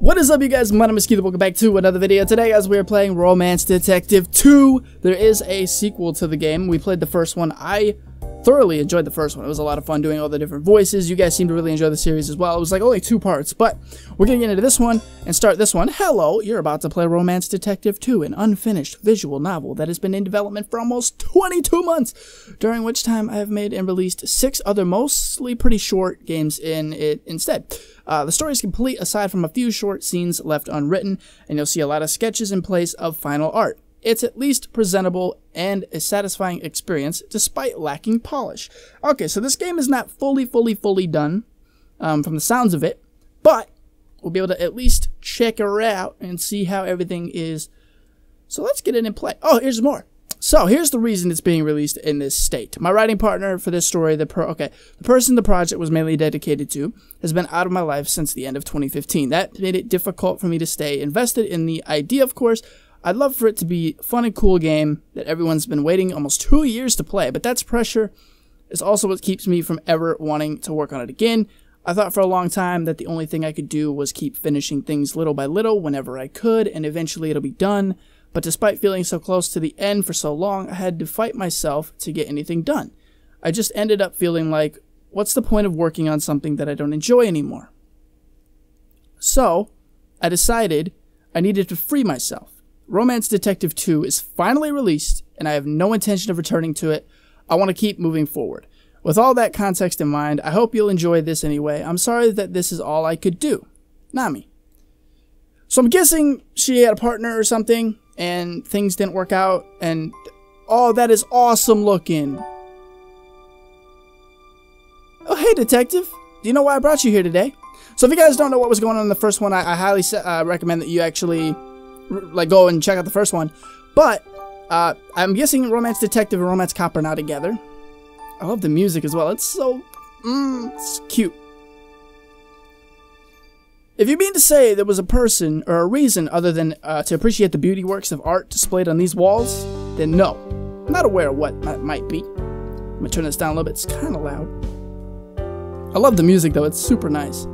What is up, you guys? My name is Keith. Welcome back to another video. Today, guys, we are playing Romance Detective 2. There is a sequel to the game. We played the first one. I thoroughly enjoyed the first one. It was a lot of fun doing all the different voices. You guys seem to really enjoy the series as well. It was like only 2 parts, but we're gonna get into this one and start this one. Hello, you're about to play Romance Detective 2, an unfinished visual novel that has been in development for almost 22 months, during which time I have made and released 6 other mostly pretty short games in it instead. The story is complete aside from a few short scenes left unwritten, and you'll see a lot of sketches in place of final art. It's at least presentable and a satisfying experience despite lacking polish. Okay, so this game is not fully done from the sounds of it, but we'll be able to at least check her out and see how everything is. So let's get it in play. Oh, here's more. So here's the reason it's being released in this state. My writing partner for this story, the person the project was mainly dedicated to, has been out of my life since the end of 2015. That made it difficult for me to stay invested in the idea, of course. I'd love for it to be a fun and cool game that everyone's been waiting almost 2 years to play, but that's pressure. It's also what keeps me from ever wanting to work on it again. I thought for a long time that the only thing I could do was keep finishing things little by little whenever I could, and eventually it'll be done. But despite feeling so close to the end for so long, I had to fight myself to get anything done. I just ended up feeling like, what's the point of working on something that I don't enjoy anymore? So, I decided I needed to free myself. Romance Detective 2 is finally released, and I have no intention of returning to it. I want to keep moving forward. With all that context in mind, I hope you'll enjoy this anyway. I'm sorry that this is all I could do. Nami. So I'm guessing she had a partner or something, and things didn't work out, and oh, that is awesome looking. Oh, hey, detective. Do you know why I brought you here today? So if you guys don't know what was going on in the first one, I highly recommend that you actually go and check out the first one. But I'm guessing Romance Detective and Romance Cop are now together. I love the music as well. It's so it's cute. If you mean to say there was a person or a reason other than to appreciate the beauty works of art displayed on these walls, then no. I'm not aware of what that might be. I'm gonna turn this down a little bit. It's kind of loud. I love the music though. It's super nice.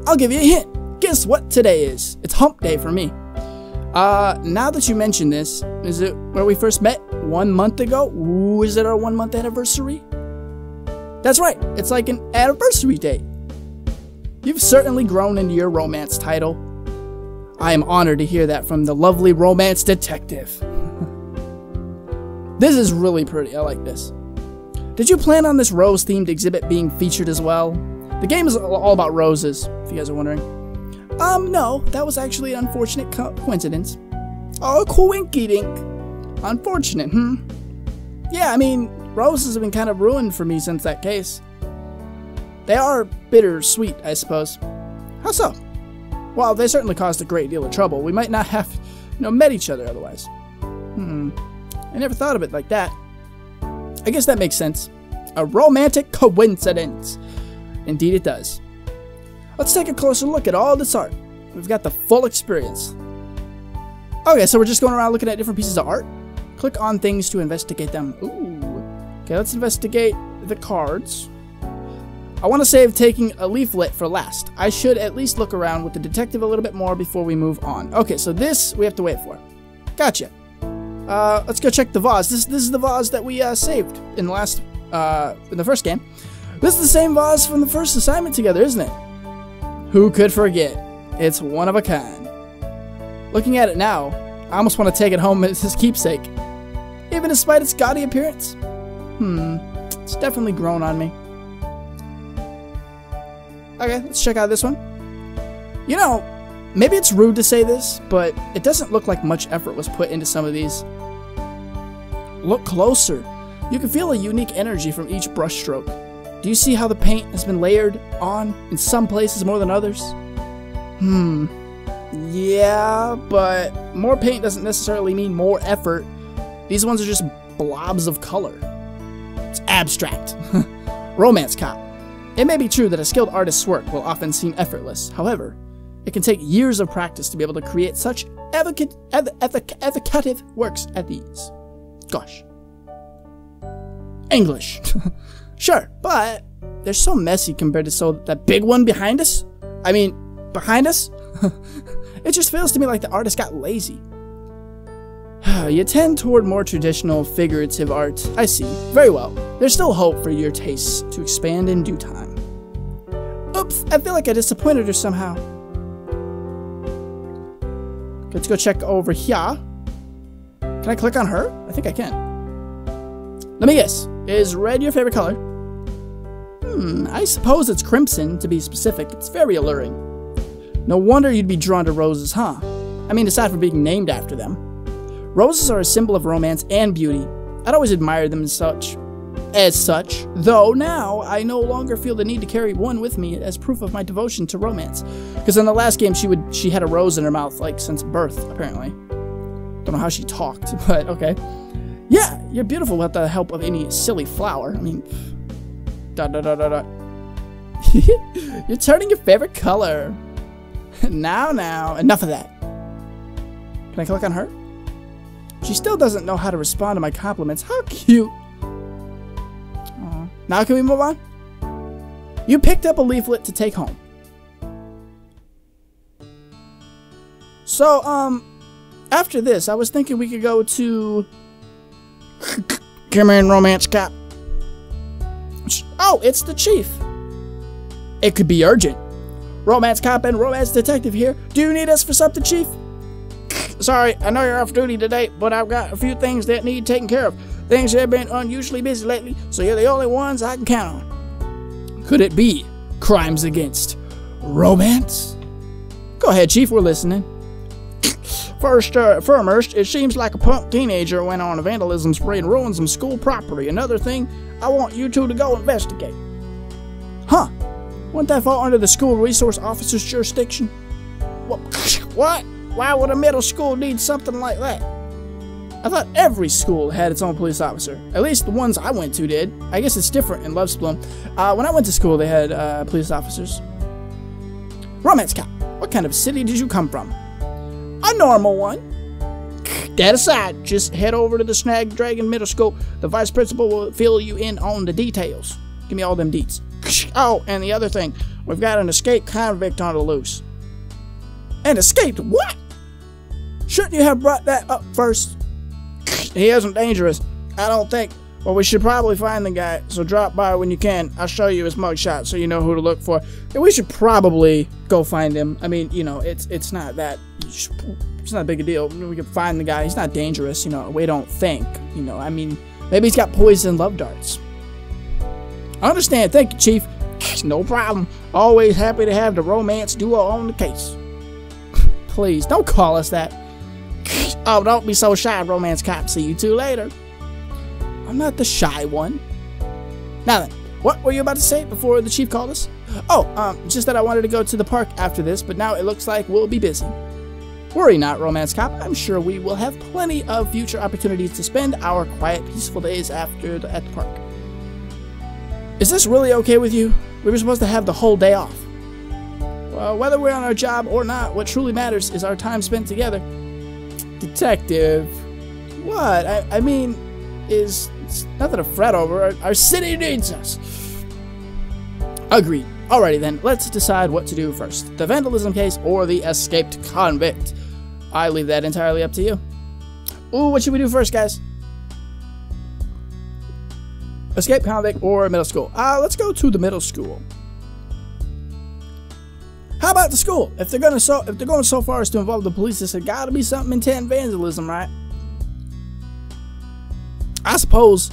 I'll give you a hint. Guess what today is? It's hump day for me. Now that you mention this, is it where we first met 1 month ago? Ooh, is it our 1 month anniversary? That's right. It's like an anniversary date. You've certainly grown into your romance title. I am honored to hear that from the lovely Romance Detective. This is really pretty. I like this. Did you plan on this rose-themed exhibit being featured as well? The game is all about roses, if you guys are wondering. No, that was actually an unfortunate coincidence. Oh, coinky-dink. Unfortunate, Yeah, I mean, roses have been kind of ruined for me since that case. They are bittersweet, I suppose. How so? Well, they certainly caused a great deal of trouble. We might not have, met each other otherwise. I never thought of it like that. I guess that makes sense. A romantic coincidence. Indeed it does. Let's take a closer look at all this art. We've got the full experience. Okay, so we're just going around looking at different pieces of art. Click on things to investigate them. Ooh. Okay, let's investigate the cards. I want to save taking a leaflet for last. I should at least look around with the detective a little bit more before we move on. Okay, so this we have to wait for. Gotcha. Let's go check the vase. This is the vase that we saved in the first game. This is the same vase from the first assignment together, isn't it? Who could forget? It's one of a kind. Looking at it now, I almost want to take it home as his keepsake. Even despite its gaudy appearance. It's definitely grown on me. Okay, let's check out this one. Maybe it's rude to say this, but it doesn't look like much effort was put into some of these. Look closer. You can feel a unique energy from each brushstroke. Do you see how the paint has been layered on in some places more than others? Yeah, but more paint doesn't necessarily mean more effort. These ones are just blobs of color. It's abstract. Romance Cop. It may be true that a skilled artist's work will often seem effortless. However, it can take years of practice to be able to create such evocative works as these. Gosh. English. Sure, but they're so messy compared to that big one behind us. I mean, behind us? It just feels to me like the artist got lazy. You tend toward more traditional figurative art. I see. Very well. There's still hope for your tastes to expand in due time. Oops, I feel like I disappointed her somehow. Let's go check over here. Can I click on her? I think I can. Let me guess. Is red your favorite color? I suppose it's crimson, to be specific. It's very alluring. No wonder you'd be drawn to roses, huh? I mean, aside from being named after them. Roses are a symbol of romance and beauty. I'd always admired them as such, though now I no longer feel the need to carry one with me as proof of my devotion to romance. Because in the last game, she had a rose in her mouth, like, since birth, apparently. Don't know how she talked, but okay. Yeah, you're beautiful without the help of any silly flower. I mean, ... You're turning your favorite color. Now, enough of that. Can I click on her? She still doesn't know how to respond to my compliments. How cute. Aww. Now can we move on? You picked up a leaflet to take home. So, after this, I was thinking we could go to... Come in, romance cop. Oh, it's the chief. It could be urgent. Romance cop and romance detective here. Do you need us for something, chief? Sorry, I know you're off duty today, but I've got a few things that need taken care of. Things have been unusually busy lately, so you're the only ones I can count on. Could it be crimes against romance? Go ahead, chief, we're listening. First, it seems like a punk teenager went on a vandalism spree and ruined some school property. Another thing, I want you two to go investigate. Huh? Wouldn't that fall under the school resource officer's jurisdiction? What? Why would a middle school need something like that? I thought every school had its own police officer. At least the ones I went to did. I guess it's different in Lovesplum. When I went to school, they had police officers. Romance cop, what kind of city did you come from? A normal one. That aside, just head over to the Snagdragon Middle School. The vice principal will fill you in on the details. Give me all them deets. Oh, and the other thing, we've got an escaped convict on the loose. An escaped what? Shouldn't you have brought that up first? He isn't dangerous, I don't think. Well, we should probably find the guy, so drop by when you can. I'll show you his mugshot so you know who to look for. And we should probably go find him. I mean, you know, it's not that... It's not a big a deal. We can find the guy. He's not dangerous, you know. We don't think, you know. I mean, maybe he's got poison love darts. I understand. Thank you, Chief. No problem. Always happy to have the romance duo on the case. Please, don't call us that. Oh, don't be so shy, romance cop. See you two later. I'm not the shy one. Now then, what were you about to say before the chief called us? Oh, just that I wanted to go to the park after this, but now it looks like we'll be busy. Worry not, romance cop. I'm sure we will have plenty of future opportunities to spend our quiet, peaceful days at the park. Is this really okay with you? We were supposed to have the whole day off. Well, whether we're on our job or not, what truly matters is our time spent together. Detective. What? I mean, it's nothing to fret over. Our city needs us. Agreed. Alrighty then, let's decide what to do first. The vandalism case or the escaped convict? I leave that entirely up to you. Ooh, what should we do first, guys? Escaped convict or middle school? Let's go to the middle school. How about the school? If they're going so far as to involve the police, there's got to be something intent vandalism, right? I suppose.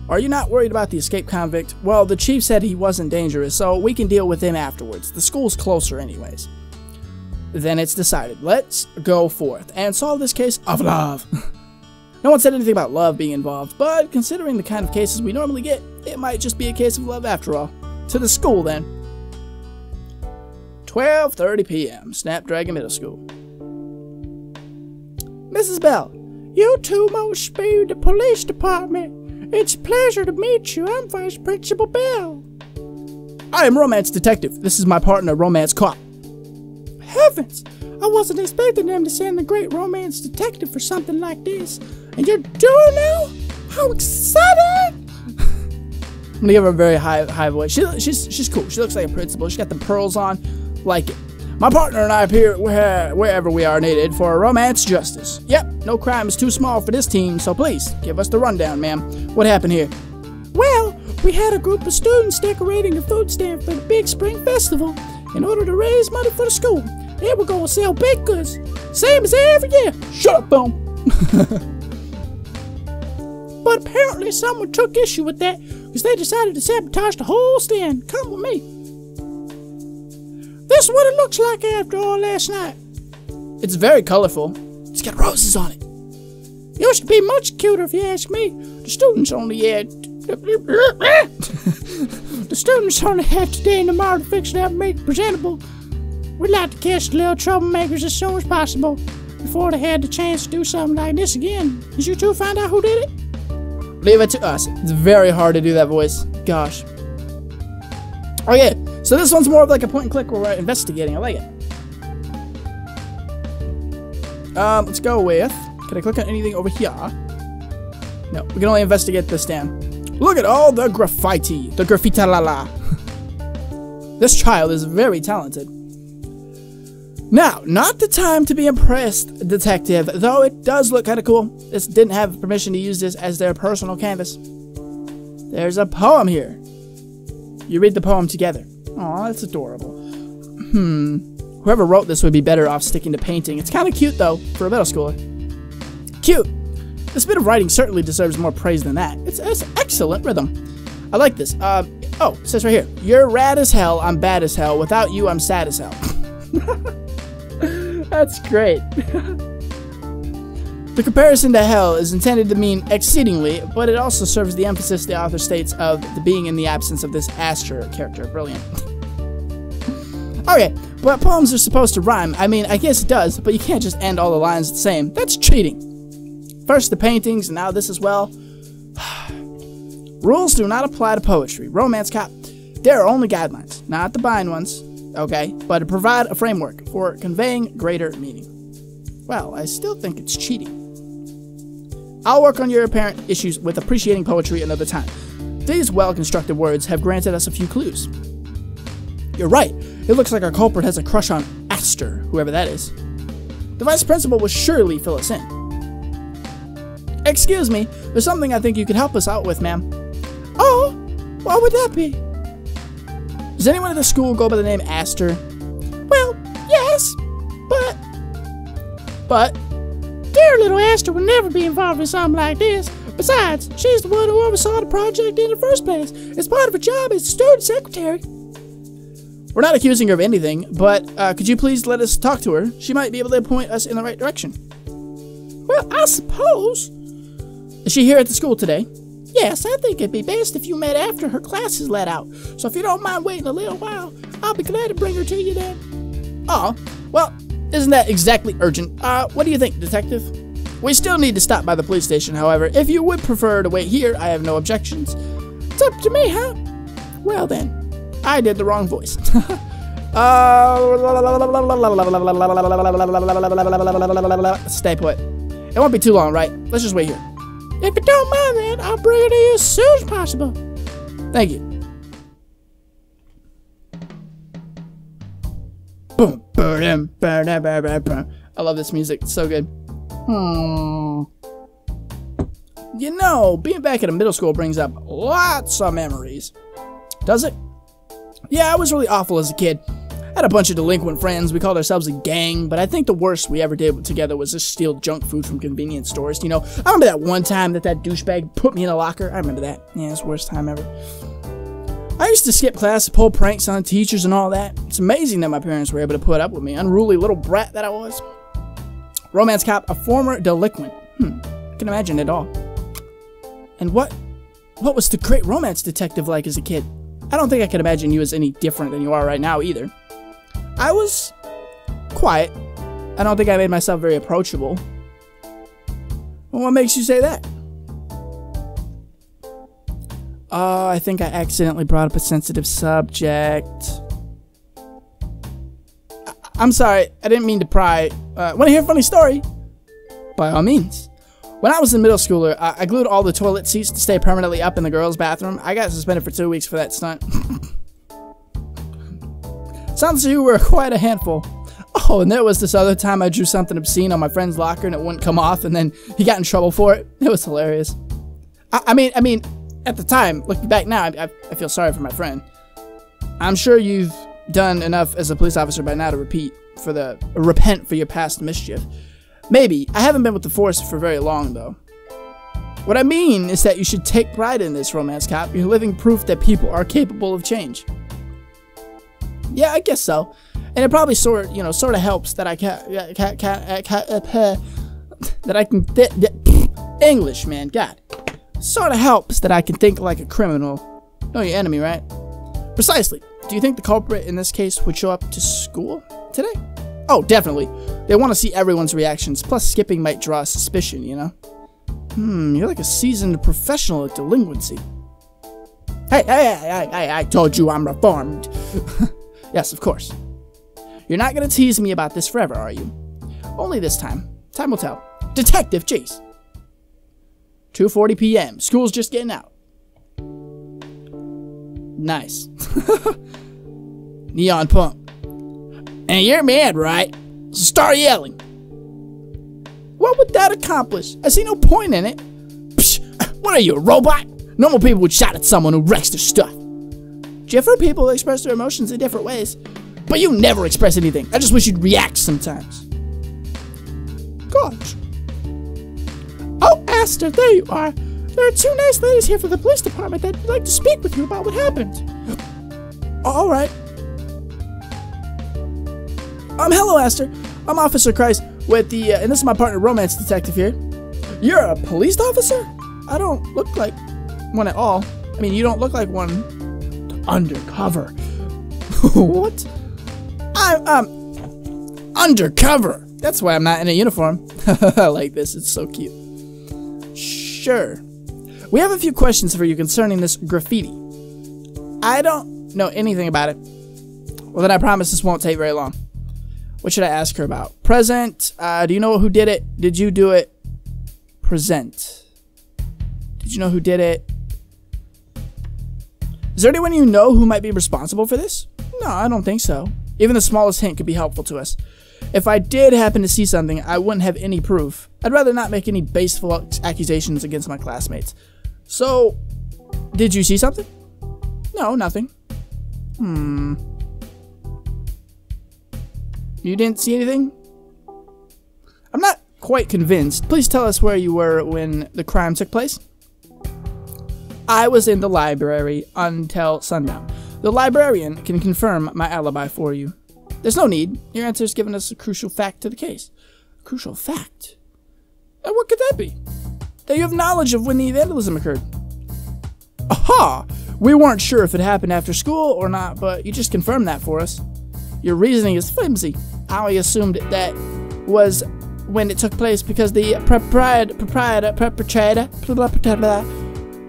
Are you not worried about the escaped convict? Well, the chief said he wasn't dangerous, so we can deal with him afterwards. The school's closer anyways. Then it's decided. Let's go forth and solve this case of love. No one said anything about love being involved, but considering the kind of cases we normally get, it might just be a case of love after all. To the school then. 12:30 p.m. Snapdragon Middle School. Mrs. Bell, you two must be the police department. It's a pleasure to meet you. I'm Vice Principal Bell. I am Romance Detective. This is my partner, Romance Cop. Heavens! I wasn't expecting them to send the great Romance Detective for something like this. And you're doing now? How exciting! I'm gonna give her a very high voice. She's cool. She looks like a principal. She's got the pearls on. Like it. My partner and I appear wherever we are needed for romance justice. Yep, no crime is too small for this team, so please, give us the rundown, ma'am. What happened here? Well, we had a group of students decorating a food stand for the big spring festival in order to raise money for the school. They were going to sell baked goods, same as every year. Shut up, Boom. But apparently someone took issue with that because they decided to sabotage the whole stand. Come with me. This is what it looks like after all last night. It's very colorful. It's got roses on it. It used to be much cuter if you ask me. The students only had today and tomorrow to fix it up and make it presentable. We'd like to catch the little troublemakers as soon as possible before they had the chance to do something like this again. Did you two find out who did it? Leave it to us. It's very hard to do that voice. Gosh. Okay, so this one's more of like a point and click where we're investigating. I like it. Let's go with... Can I click on anything over here? No, we can only investigate this stand. Look at all the graffiti. The graffiti-la-la. This child is very talented. Now, not the time to be impressed, detective, though it does look kind of cool. This didn't have permission to use this as their personal canvas. There's a poem here. You read the poem together. Aw, that's adorable. Whoever wrote this would be better off sticking to painting. It's kind of cute, though, for a middle schooler. Cute. This bit of writing certainly deserves more praise than that. It's excellent rhythm. I like this. Oh, it says right here. You're rad as hell, I'm bad as hell. Without you, I'm sad as hell. That's great. The comparison to hell is intended to mean exceedingly, but it also serves the emphasis the author states of the being in the absence of this Asher character. Brilliant. Okay, but poems are supposed to rhyme. I mean, I guess it does, but you can't just end all the lines the same. That's cheating. First the paintings, and now this as well. Rules do not apply to poetry. Romance cop. There are only guidelines, not the bind ones. Okay, but to provide a framework for conveying greater meaning. Well, I still think it's cheating. I'll work on your apparent issues with appreciating poetry another time. These well-constructed words have granted us a few clues. You're right, it looks like our culprit has a crush on Aster, whoever that is. The vice principal will surely fill us in. Excuse me, there's something I think you could help us out with, ma'am. Oh, what would that be? Does anyone at the school go by the name Aster? Well, yes, but dear little Aster would never be involved in something like this. Besides, she's the one who oversaw the project in the first place. It's part of her job as student secretary. We're not accusing her of anything, but could you please let us talk to her? She might be able to point us in the right direction. Well, I suppose. Is she here at the school today? Yes, I think it'd be best if you met after her class is let out. So if you don't mind waiting a little while, I'll be glad to bring her to you then. Oh, well, isn't that exactly urgent? What do you think, detective? We still need to stop by the police station, however. If you would prefer to wait here, I have no objections. It's up to me, huh? Well then. I did the wrong voice. Stay put. It won't be too long, right? Let's just wait here. If you don't mind then, I'll bring her to you as soon as possible. Thank you. Boom. I love this music. It's so good. You know, being back at a middle school brings up lots of memories. Does it? Yeah, I was really awful as a kid. I had a bunch of delinquent friends. We called ourselves a gang, but I think the worst we ever did together was just steal junk food from convenience stores. You know, I remember that one time that douchebag put me in a locker. I remember that. Yeah, it's the worst time ever. I used to skip class to pull pranks on teachers and all that. It's amazing that my parents were able to put up with me. Unruly little brat that I was. Romance cop, a former delinquent. I can imagine it all. And what was the great romance detective like as a kid? I don't think I can imagine you as any different than you are right now either. I was quiet. I don't think I made myself very approachable. Well, what makes you say that? I think I accidentally brought up a sensitive subject. I'm sorry, I didn't mean to pry. Want to hear a funny story? By all means. When I was in middle schooler, I glued all the toilet seats to stay permanently up in the girls' bathroom. I got suspended for 2 weeks for that stunt. Sounds like you were quite a handful. Oh, and there was this other time I drew something obscene on my friend's locker and it wouldn't come off, and then he got in trouble for it. It was hilarious. I mean, at the time, looking back now, I feel sorry for my friend. I'm sure you've done enough as a police officer by now to repent for your past mischief. Maybe. I haven't been with the force for very long, though. What I mean is that you should take pride in this, Romance Cop. You're living proof that people are capable of change. Yeah, I guess so. And it probably sort of helps that English, man, God. Sort of helps that I can think like a criminal. Know your enemy, right? Precisely. Do you think the culprit in this case would show up to school today? Oh, definitely. They want to see everyone's reactions, plus skipping might draw suspicion, you know? You're like a seasoned professional at delinquency. Hey, I told you I'm reformed. Yes, of course. You're not gonna tease me about this forever, are you? Only this time. Time will tell. Detective, jeez. 2:40 p.m. School's just getting out. Nice. Neon pump. And you're mad, right? So start yelling. What would that accomplish? I see no point in it. Psh, what are you, a robot? Normal people would shout at someone who wrecks their stuff. Different people express their emotions in different ways. But you never express anything. I just wish you'd react sometimes. Gosh. Oh, Aster, there you are. There are two nice ladies here from the police department that would like to speak with you about what happened. All right. Hello, Aster. I'm Officer Christ with the, and this is my partner, Romance Detective here. You're a police officer? I don't look like one at all. I mean, you don't look like one. Undercover. What? I'm undercover. That's why I'm not in a uniform. I like this. It's so cute. Sure. We have a few questions for you concerning this graffiti. I don't know anything about it. Well, then I promise this won't take very long. What should I ask her about? Present. Do you know who did it? Did you do it? Present. Did you know who did it? Is there anyone you know who might be responsible for this? No, I don't think so. Even the smallest hint could be helpful to us. If I did happen to see something, I wouldn't have any proof. I'd rather not make any baseful accusations against my classmates. So, did you see something? No, nothing. You didn't see anything? I'm not quite convinced. Please tell us where you were when the crime took place. I was in the library until sundown. The librarian can confirm my alibi for you. There's no need. Your answer's given us a crucial fact to the case. A crucial fact? And what could that be? That you have knowledge of when the vandalism occurred. Aha! We weren't sure if it happened after school or not, but you just confirmed that for us. Your reasoning is flimsy. I only assumed that was when it took place because the perpetrator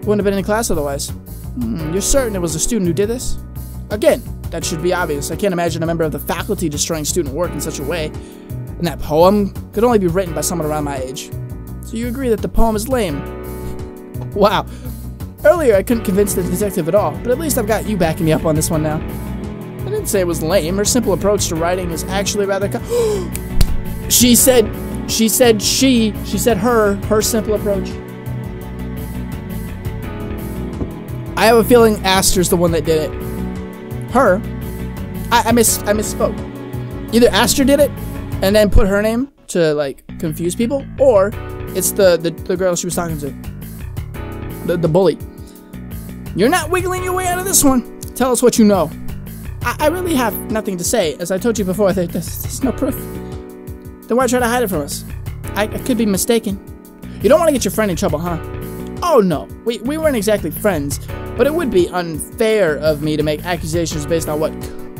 wouldn't have been in class otherwise. You're certain it was a student who did this? Again, that should be obvious. I can't imagine a member of the faculty destroying student work in such a way. And that poem could only be written by someone around my age. So you agree that the poem is lame? Wow. Earlier I couldn't convince the detective at all, but at least I've got you backing me up on this one now. I didn't say it was lame. Her simple approach to writing is actually rather She said her simple approach. I have a feeling Aster's the one that did it. Her? I misspoke. Either Aster did it and then put her name to like confuse people, or it's the girl she was talking to. The bully. You're not wiggling your way out of this one. Tell us what you know. I really have nothing to say. As I told you before, there's no proof. Then why try to hide it from us? I could be mistaken. You don't want to get your friend in trouble, huh? Oh no, we weren't exactly friends, but it would be unfair of me to make accusations based on what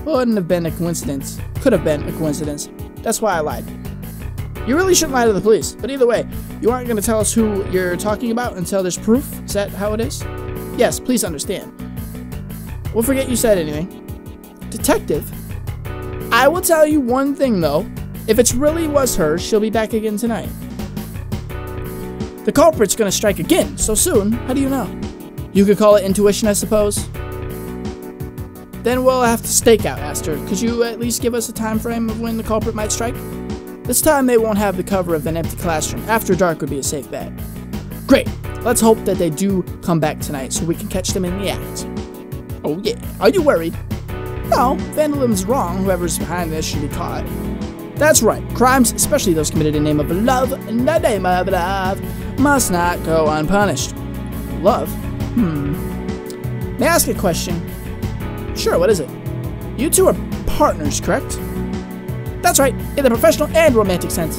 couldn't have been a coincidence. Could have been a coincidence. That's why I lied. You really shouldn't lie to the police, but either way, you aren't going to tell us who you're talking about until there's proof? Is that how it is? Yes, please understand. We'll forget you said anything. Detective, I will tell you one thing though. If it really was her, she'll be back again tonight. The culprit's gonna strike again so soon. How do you know? You could call it intuition, I suppose. Then we'll have to stake out, Aster. Could you at least give us a time frame of when the culprit might strike? This time they won't have the cover of an empty classroom. After dark would be a safe bet. Great. Let's hope that they do come back tonight so we can catch them in the act. Oh yeah. Are you worried? No. Vandalism's wrong. Whoever's behind this should be caught. That's right. Crimes, especially those committed in the name of love, must not go unpunished. Love? May I ask a question? Sure, what is it? You two are partners, correct? That's right, in the professional and romantic sense.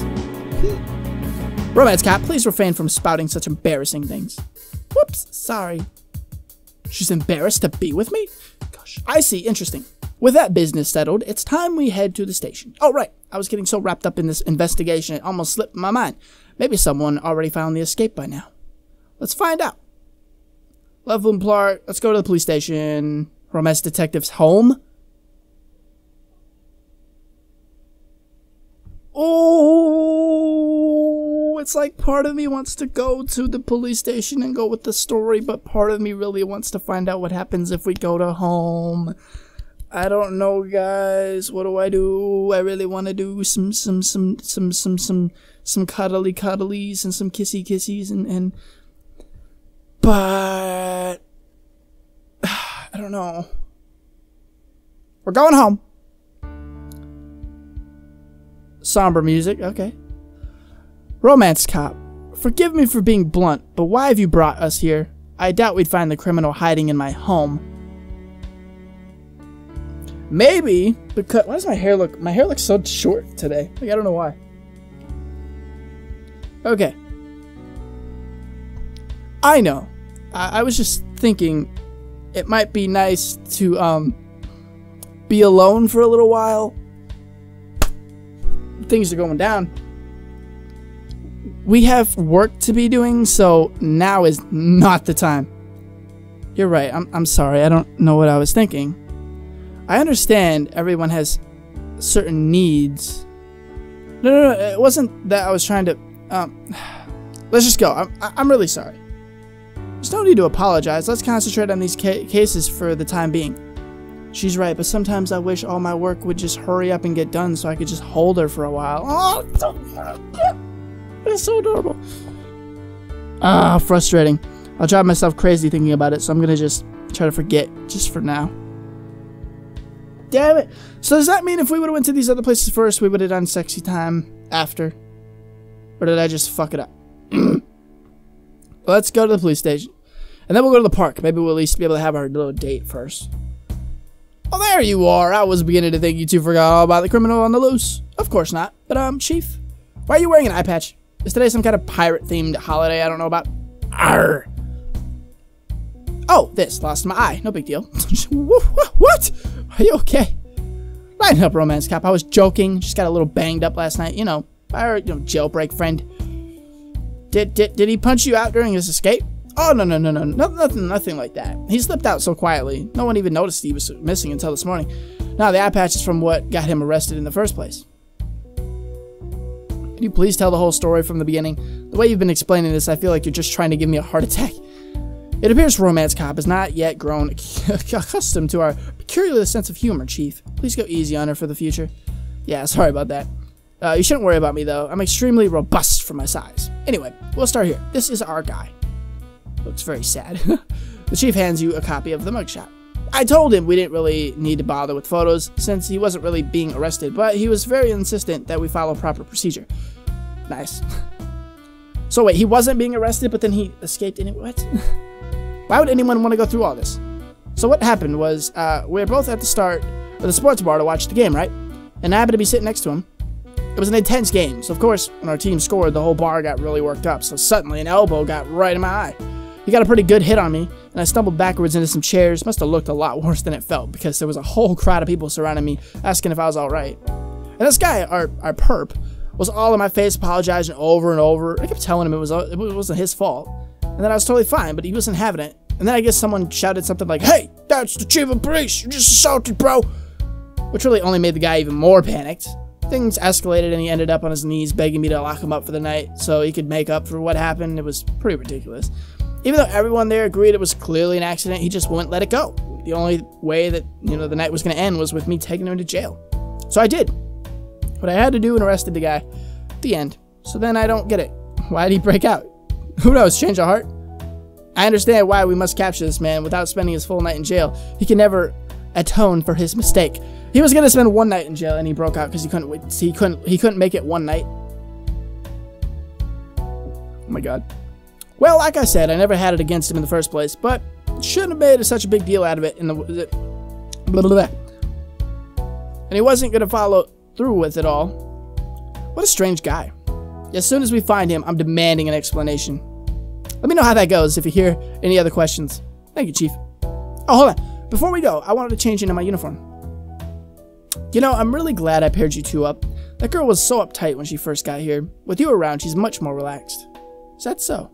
Romance Cat, please refrain from spouting such embarrassing things. Whoops, sorry. She's embarrassed to be with me? Gosh, I see, interesting. With that business settled, it's time we head to the station. Oh, right, I was getting so wrapped up in this investigation it almost slipped my mind. Maybe someone already found the escape by now. Let's find out. Level Clark, let's go to the police station. Romance detective's home. Oh, it's like part of me wants to go to the police station and go with the story, but part of me really wants to find out what happens if we go to home. I don't know, guys. What do? I really want to do some cuddly cuddlies and some kissy kissies and but I don't know. We're going home. Somber music, okay. Romance Cop, forgive me for being blunt, but why have you brought us here? I doubt we'd find the criminal hiding in my home. Maybe because why does my hair looks so short today? Like, I don't know why. Okay. I know. I was just thinking it might be nice to be alone for a little while. Things are going down. We have work to be doing, so now is not the time. You're right. I'm sorry. I don't know what I was thinking. I understand everyone has certain needs. No. It wasn't that I was trying to. Let's just go. I'm really sorry. There's no need to apologize. Let's concentrate on these cases for the time being. She's right, but sometimes I wish all my work would just hurry up and get done so I could just hold her for a while. Oh, it's so adorable. Ah, frustrating. I'll drive myself crazy thinking about it, so I'm gonna just try to forget, just for now. Damn it. So does that mean if we would have went to these other places first, we would have done sexy time after? Or did I just fuck it up? Let's go to the police station. And then we'll go to the park. Maybe we'll at least be able to have our little date first. Oh, there you are. I was beginning to think you two forgot all about the criminal on the loose. Of course not. But, Chief, why are you wearing an eye patch? Is today some kind of pirate-themed holiday I don't know about? Arr! Oh, this. Lost my eye. No big deal. What? Are you okay? Lighten up, Romance Cop. I was joking. Just got a little banged up last night. You know, our jailbreak friend. Did he punch you out during his escape? Oh, no. Nothing like that. He slipped out so quietly. No one even noticed he was missing until this morning. Now, the eye patch is from what got him arrested in the first place. Can you please tell the whole story from the beginning? The way you've been explaining this, I feel like you're just trying to give me a heart attack. It appears Romance Cop has not yet grown accustomed to our peculiar sense of humor, Chief. Please go easy on her for the future. Yeah, sorry about that. You shouldn't worry about me, though. I'm extremely robust for my size. Anyway, we'll start here. This is our guy. Looks very sad. The Chief hands you a copy of the mugshot. I told him we didn't really need to bother with photos, since he wasn't really being arrested, but he was very insistent that we follow proper procedure. Nice. So wait, he wasn't being arrested, but then he escaped anyway? What? Why would anyone want to go through all this? So what happened was, we were both at the start of the sports bar to watch the game, right? And I happened to be sitting next to him. It was an intense game, so of course, when our team scored, the whole bar got really worked up, so suddenly an elbow got right in my eye. He got a pretty good hit on me, and I stumbled backwards into some chairs. Must have looked a lot worse than it felt, because there was a whole crowd of people surrounding me, asking if I was alright. And this guy, our perp, was all in my face, apologizing over and over. I kept telling him it wasn't his fault. And then I was totally fine, but he wasn't having it. And then I guess someone shouted something like, "Hey, that's the chief of police, you just assaulted, bro!" Which really only made the guy even more panicked. Things escalated and he ended up on his knees begging me to lock him up for the night so he could make up for what happened. It was pretty ridiculous. Even though everyone there agreed it was clearly an accident, he just wouldn't let it go. The only way that, you know, the night was going to end was with me taking him to jail. So I did what I had to do and arrested the guy at the end. So then I don't get it. Why did he break out? Who knows? Change of heart? I understand why we must capture this man without spending his full night in jail. He can never atone for his mistake. He was gonna spend one night in jail and he broke out because he couldn't wait. He couldn't make it one night. Oh my god. Well, like I said, I never had it against him in the first place, but shouldn't have made such a big deal out of it in the blah, blah, blah. And he wasn't gonna follow through with it all. What a strange guy. As soon as we find him, I'm demanding an explanation. Let me know how that goes if you hear any other questions. Thank you, Chief. Oh, hold on. Before we go, I wanted to change into my uniform. You know, I'm really glad I paired you two up. That girl was so uptight when she first got here. With you around, she's much more relaxed. Is that so?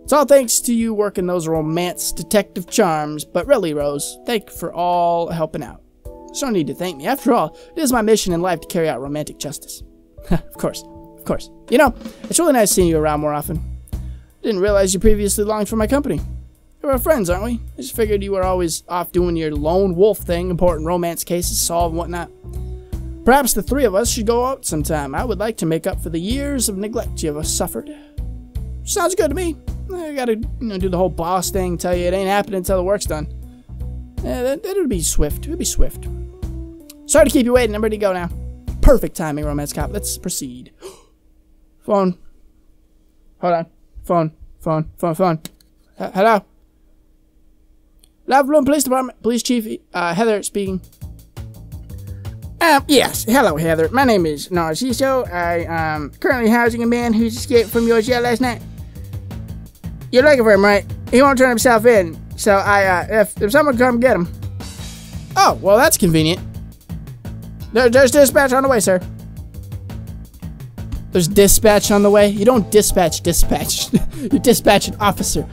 It's all thanks to you working those romance detective charms, but really, Rose, thank you for all helping out. There's no need to thank me. After all, it is my mission in life to carry out romantic justice. Of course. Of course. You know, it's really nice seeing you around more often. Didn't realize you previously longed for my company. We're friends, aren't we? I just figured you were always off doing your lone wolf thing, important romance cases, solve and whatnot. Perhaps the three of us should go out sometime. I would like to make up for the years of neglect you have suffered. Sounds good to me. I gotta, do the whole boss thing, tell you it ain't happening until the work's done. It'll be swift. It'll be swift. Sorry to keep you waiting. I'm ready to go now. Perfect timing, romance cop. Let's proceed. Phone. Hold on. Phone. Hello? Loveland Police Department. Police Chief, Heather speaking. Yes. Hello, Heather. My name is Narciso. I am currently housing a man who's escaped from your jail last night. You're looking for him, right? He won't turn himself in. So if someone come get him. Oh, well, that's convenient. There's dispatch on the way, sir. There's dispatch on the way? You don't dispatch. You dispatch an officer.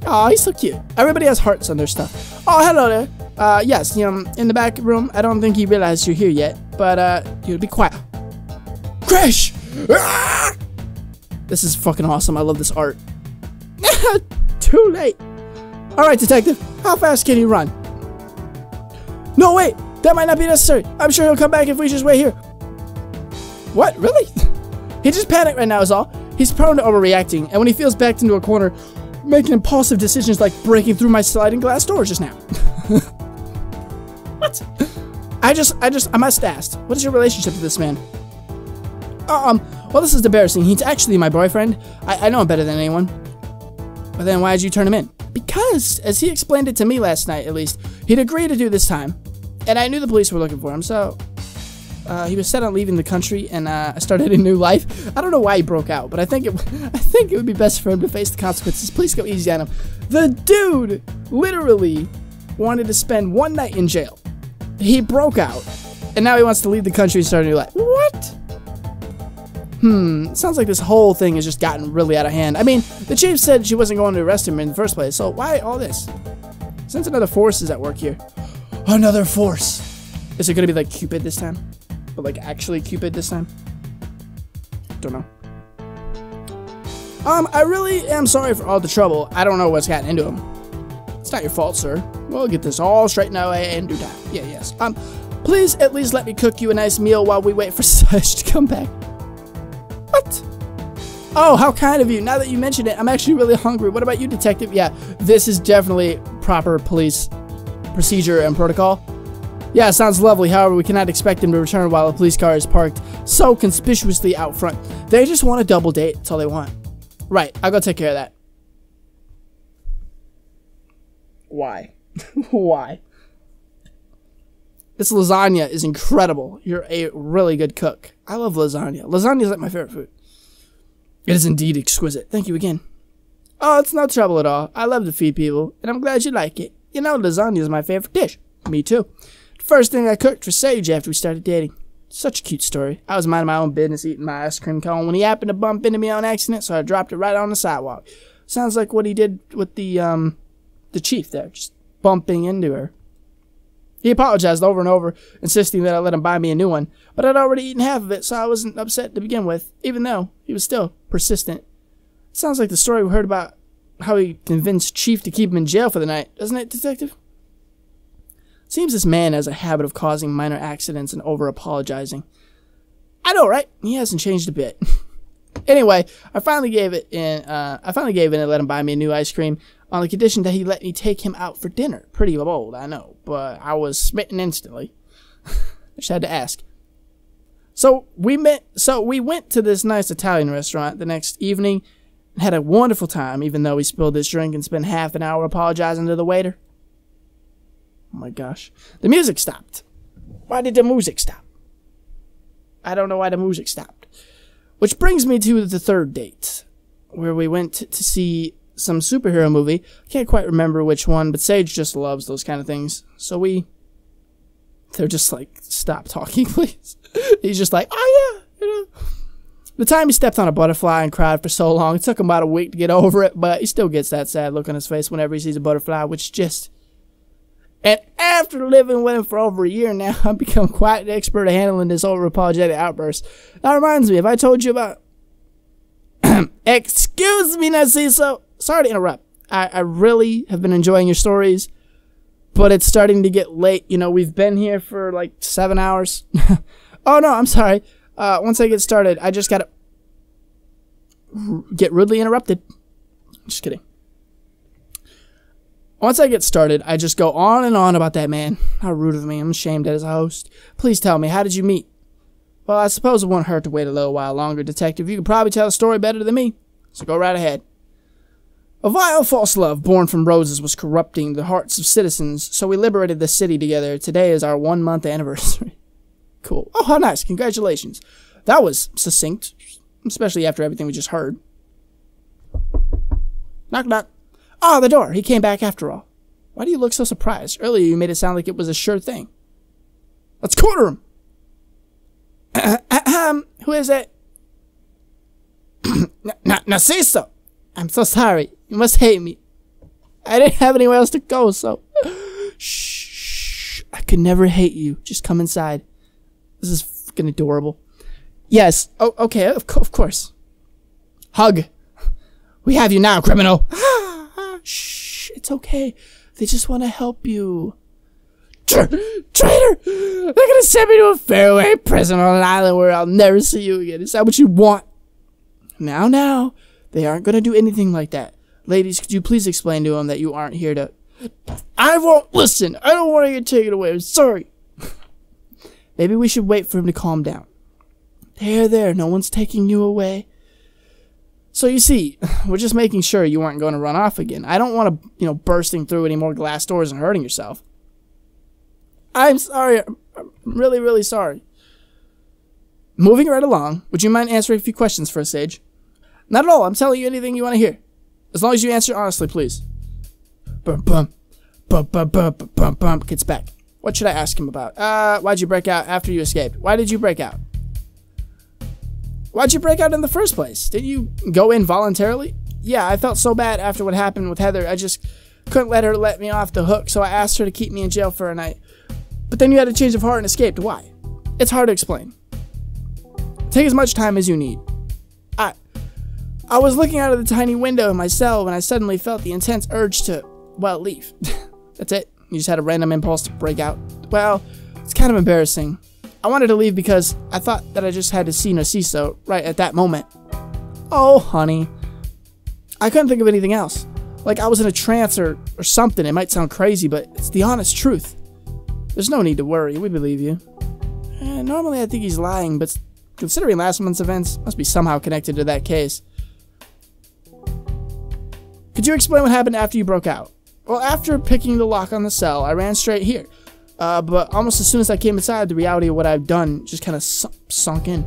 Oh, he's so cute. Everybody has hearts on their stuff. Oh, hello there. Yes, in the back room. I don't think he realized you're here yet, but, be quiet. Crash! Ah! This is fucking awesome. I love this art. Too late. Alright, detective. How fast can you run? No, wait. That might not be necessary. I'm sure he'll come back if we just wait here. What? Really? He just panicked right now is all. He's prone to overreacting, and when he feels backed into a corner, making impulsive decisions like breaking through my sliding glass door just now. What? I must ask, what is your relationship to this man? Well, this is embarrassing. He's actually my boyfriend. I know him better than anyone. But then why did you turn him in? Because, as he explained it to me last night, at least, he'd agreed to do this time. And I knew the police were looking for him, so he was set on leaving the country and started a new life. I don't know why he broke out, but I think it would be best for him to face the consequences. Please go easy on him. The dude literally wanted to spend one night in jail. He broke out, and now he wants to leave the country and start a new life. What? Sounds like this whole thing has just gotten really out of hand. I mean, the chief said she wasn't going to arrest him in the first place, so why all this? Since another force is at work here. Another force! Is it gonna be like Cupid this time? But like actually Cupid this time? Don't know. I really am sorry for all the trouble. I don't know what's gotten into him. It's not your fault, sir. We'll get this all straightened out in due time. Yeah, yes. Please at least let me cook you a nice meal while we wait for Such to come back. What? Oh, how kind of you. Now that you mention it, I'm actually really hungry. What about you, detective? Yeah, this is definitely proper police procedure and protocol. Yeah, sounds lovely. However, we cannot expect him to return while a police car is parked so conspicuously out front. They just want a double date. That's all they want. Right, I'll go take care of that. Why? Why? This lasagna is incredible. You're a really good cook. I love lasagna. Lasagna is like my favorite food. It is indeed exquisite. Thank you again. Oh, it's no trouble at all. I love to feed people, and I'm glad you like it. You know, lasagna is my favorite dish. Me too. The first thing I cooked for Sage after we started dating. Such a cute story. I was minding my own business eating my ice cream cone when he happened to bump into me on accident, so I dropped it right on the sidewalk. Sounds like what he did with the chief there, just bumping into her. He apologized over and over, insisting that I let him buy me a new one, but I'd already eaten half of it, so I wasn't upset to begin with, even though he was still persistent. Sounds like the story we heard about how he convinced Chief to keep him in jail for the night, doesn't it, detective? Seems this man has a habit of causing minor accidents and over-apologizing. I know, right? He hasn't changed a bit. Anyway, I finally gave in and let him buy me a new ice cream on the condition that he let me take him out for dinner. Pretty bold, I know, but I was smitten instantly. I just had to ask. So we went to this nice Italian restaurant the next evening and had a wonderful time, even though we spilled this drink and spent half an hour apologizing to the waiter. Oh my gosh. The music stopped. Why did the music stop? I don't know why the music stopped. Which brings me to the third date, where we went to see some superhero movie. I can't quite remember which one, but Sage just loves those kind of things. So they're just like, stop talking, please. He's just like, oh yeah, you know. The time he stepped on a butterfly and cried for so long, it took him about a week to get over it, but he still gets that sad look on his face whenever he sees a butterfly, which just... And after living with him for over a year now, I've become quite an expert at handling this over-apologetic outburst. That reminds me, if I told you about... Excuse me, Narciso. Sorry to interrupt. I really have been enjoying your stories, but it's starting to get late. You know, we've been here for like 7 hours. Oh, no, I'm sorry. Once I get started, I just gotta get rudely interrupted. Just kidding. Once I get started, I just go on and on about that man. How rude of me. I'm ashamed as a host. Please tell me, how did you meet? Well, I suppose it won't hurt to wait a little while longer, Detective. You could probably tell the story better than me. So go right ahead. A vile false love born from roses was corrupting the hearts of citizens, so we liberated the city together. Today is our 1-month anniversary. Cool. Oh, how nice. Congratulations. That was succinct, especially after everything we just heard. Knock, knock. Ah, the door. He came back after all. Why do you look so surprised? Earlier you made it sound like it was a sure thing. Let's corner him. Who is it? Narciso. I'm so sorry. You must hate me. I didn't have anywhere else to go, so... Shh. I could never hate you. Just come inside. This is fucking adorable. Yes. Oh, okay. Of course. Hug. We have you now, criminal. Shh. It's okay. They just want to help you. Traitor! They're gonna send me to a faraway prison on an island where I'll never see you again. Is that what you want? Now. They aren't gonna do anything like that. Ladies, could you please explain to them that you aren't here to... I won't listen. I don't want to get taken away. I'm sorry. Maybe we should wait for him to calm down. There. No one's taking you away. So you see, we're just making sure you aren't going to run off again. I don't want to, bursting through any more glass doors and hurting yourself. I'm sorry. I'm really, really sorry. Moving right along, would you mind answering a few questions for us, Sage? Not at all. I'm telling you anything you want to hear. As long as you answer honestly, please. Bum. Gets back. What should I ask him about? Why'd you break out after you escaped? Why did you break out? Why'd you break out in the first place? Did you go in voluntarily? Yeah, I felt so bad after what happened with Heather. I just couldn't let her let me off the hook, so I asked her to keep me in jail for a night. But then you had a change of heart and escaped. Why? It's hard to explain. Take as much time as you need. I was looking out of the tiny window in my cell when I suddenly felt the intense urge to, leave. That's it. You just had a random impulse to break out. Well, it's kind of embarrassing. I wanted to leave because I thought that I just had to see Narciso right at that moment. Oh, honey. I couldn't think of anything else. Like I was in a trance or something. It might sound crazy, but it's the honest truth. There's no need to worry. We believe you. Normally I think he's lying, but considering last month's events, must be somehow connected to that case. Could you explain what happened after you broke out? Well, after picking the lock on the cell, I ran straight here. But almost as soon as I came inside, the reality of what I've done just kind of sunk in.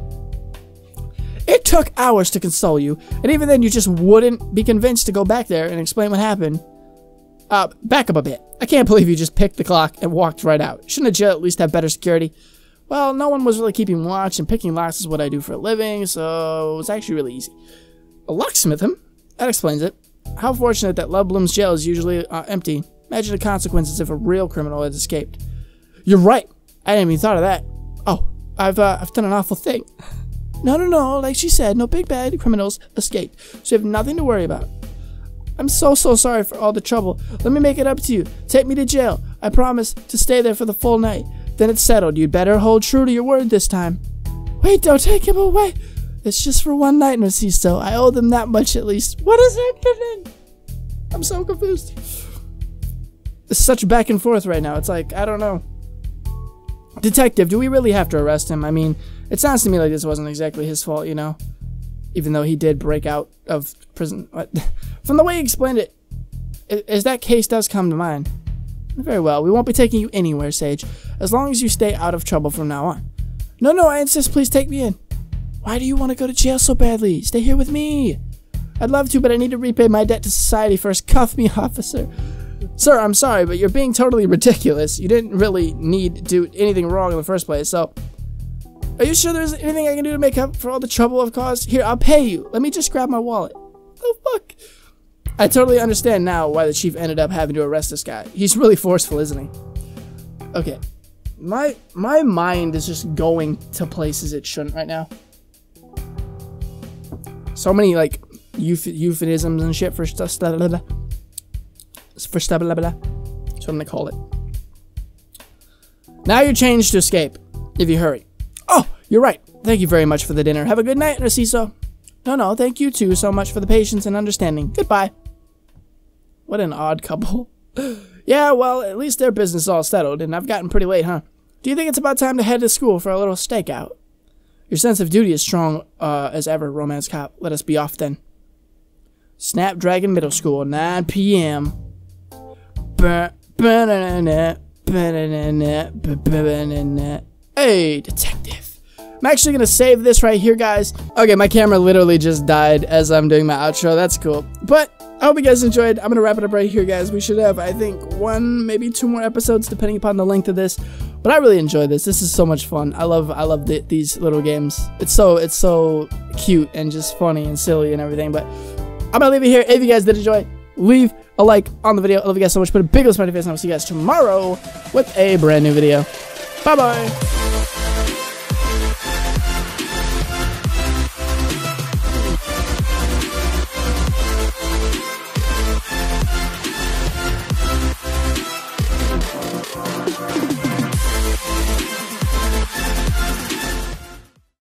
It took hours to console you, and even then you just wouldn't be convinced to go back there and explain what happened. Back up a bit. I can't believe you just picked the clock and walked right out. Shouldn't a jail at least have better security? Well, no one was really keeping watch, and picking locks is what I do for a living, so it was actually really easy. A locksmith him? That explains it. How fortunate that Love Bloom's jail is usually empty. Imagine the consequences if a real criminal had escaped. You're right. I hadn't even thought of that. Oh, I've done an awful thing. No. Like she said, no big bad criminals escaped. So you have nothing to worry about. I'm so sorry for all the trouble. Let me make it up to you. Take me to jail. I promise to stay there for the full night. Then it's settled. You'd better hold true to your word this time. Wait, don't take him away. It's just for one night, Narciso. I owe them that much at least. What is happening? I'm so confused. It's such back and forth right now. It's like, I don't know. Detective, do we really have to arrest him? I mean, it sounds to me like this wasn't exactly his fault, you know? Even though he did break out of prison. What? From the way he explained it, as that case does come to mind. Very well, we won't be taking you anywhere, Sage. As long as you stay out of trouble from now on. No, I insist, please take me in. Why do you want to go to jail so badly? Stay here with me. I'd love to, but I need to repay my debt to society first. Cuff me, officer. Sir, I'm sorry, but you're being totally ridiculous. You didn't really need to do anything wrong in the first place, so... Are you sure there's anything I can do to make up for all the trouble I've caused? Here, I'll pay you. Let me just grab my wallet. Oh, fuck. I totally understand now why the chief ended up having to arrest this guy. He's really forceful, isn't he? Okay. My mind is just going to places it shouldn't right now. So many, like, euphemisms and shit for stuff. That's what I'm gonna call it. Now you're changed to escape, if you hurry. Oh, you're right. Thank you very much for the dinner. Have a good night, Narciso. No, thank you too so much for the patience and understanding. Goodbye. What an odd couple. Yeah, well, at least their business is all settled, and I've gotten pretty late, huh? Do you think it's about time to head to school for a little stakeout? Your sense of duty is strong as ever, romance cop. Let us be off then. Snapdragon Middle School, 9 p.m. Hey, detective. I'm actually going to save this right here, guys. Okay, my camera literally just died as I'm doing my outro. That's cool. But I hope you guys enjoyed. I'm going to wrap it up right here, guys. We should have, I think, 1, maybe 2 more episodes, depending upon the length of this. But I really enjoyed this. This is so much fun. I love these little games. It's so cute and just funny and silly and everything. But I'm going to leave it here. If you guys did enjoy, leave a like on the video. I love you guys so much. Put a big old smiley face, and I'll see you guys tomorrow with a brand new video. Bye-bye.